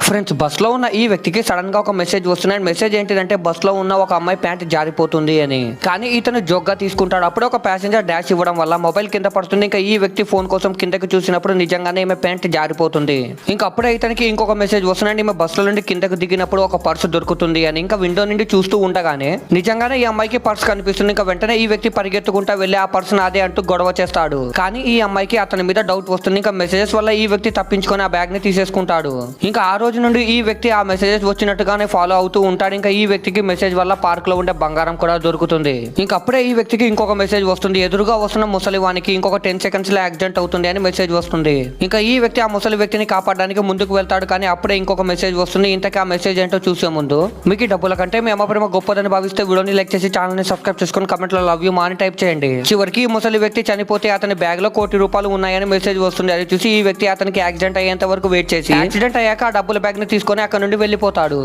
Friends, bus లో ఉన్న ఈ వ్యక్తికి సడన్ గా ఒక మెసేజ్ వస్తున్నాయి. మెసేజ్ ఏంటిదంటే బస్ లో ఉన్న ఒక అమ్మాయి ప్యాంట్ జారిపోతుంది అని. కానీ ఇతను జోక్ గా తీసుకుంటాడు. అప్పుడే ఒక ప్యాసింజర్ డాష్ ఇవ్వడం వల్ల మొబైల్ కింద పడుతుంది. ఇంకా ఈ వ్యక్తి ఫోన్ కోసం కిందకి చూసినప్పుడు నిజంగానే ఈమె ప్యాంట్ జారిపోతుంది. ఇంకా అప్పుడే ఇతనికి ఇంకొక మెసేజ్ వస్తున్నాయి. ఈమె బస్ లో నుండి కిందకు దిగినప్పుడు ఒక పర్సు దొరుకుతుంది అని. ఇంకా విండో నుండి చూస్తూ ఉండగానే నిజంగానే ఈ అమ్మాయికి పర్స్ కనిపిస్తుంది. ఇంకా వెంటనే ఈ వ్యక్తి పరిగెత్తుకుంటా వెళ్ళి ఆ పర్సు నాదే అంటూ గొడవ చేస్తాడు. కానీ ఈ అమ్మాయికి అతని మీద డౌట్ వస్తుంది. ఇంకా మెసేజెస్ వల్ల ఈ వ్యక్తి తప్పించుకొని ఆ బ్యాగ్ ని తీసేసుకుంటాడు. ఇంకా ఆ రోజు నుండి ఈ వ్యక్తి ఆ మెసేజెస్ వచ్చినట్టుగానే ఫాలో అవుతూ ఉంటాడు. ఇంకా ఈ వ్యక్తికి మెసేజ్ వల్ల పార్క్ లో ఉండే బంగారం కూడా దొరుకుతుంది. ఇంకా అప్పుడే ఈ వ్యక్తికి ఇంకొక మెసేజ్ వస్తుంది. ఎదురుగా వస్తున్న ముసలి వానికి ఇంకొక 10 సెకండ్స్ లో యాక్సిడెంట్ అవుతుంది అని మెసేజ్ వస్తుంది. ఇంకా ఈ వ్యక్తి ఆ ముసలి వ్యక్తిని కాపాడడానికి ముందుకు వెళ్తాడు. కానీ అప్పుడే ఇంకొక మెసేజ్ వస్తుంది. ఇంతకీ ఆ మెసేజ్ ఏంటో చూసే ముందు మీకు డబ్బుల కంటే మీ అమ్మ ప్రేమ గొప్పదని భావిస్తే వీడియోని లైక్ చేసి ఛానల్ ని సబ్స్క్రైబ్ చేసుకుని కమెంట్ లో లవ్ యూ మా అని టైప్ చేయండి. చివరికి ఈ ముసలి వ్యక్తి చనిపోతే అతని బ్యాగ్ లో ₹1,00,00,000 ఉన్నాయని మెసేజ్ వస్తుంది. అది చూసి ఈ వ్యక్తి అతనికి యాక్సిడెంట్ అయ్యేంత వరకు వెయిట్ చేసి యాక్సిడెంట్ అయ్యాక ఆ డబ్బుల బ్యాగ్ ని తీసుకొని అక్కడ నుండి వెళ్ళిపోతాడు.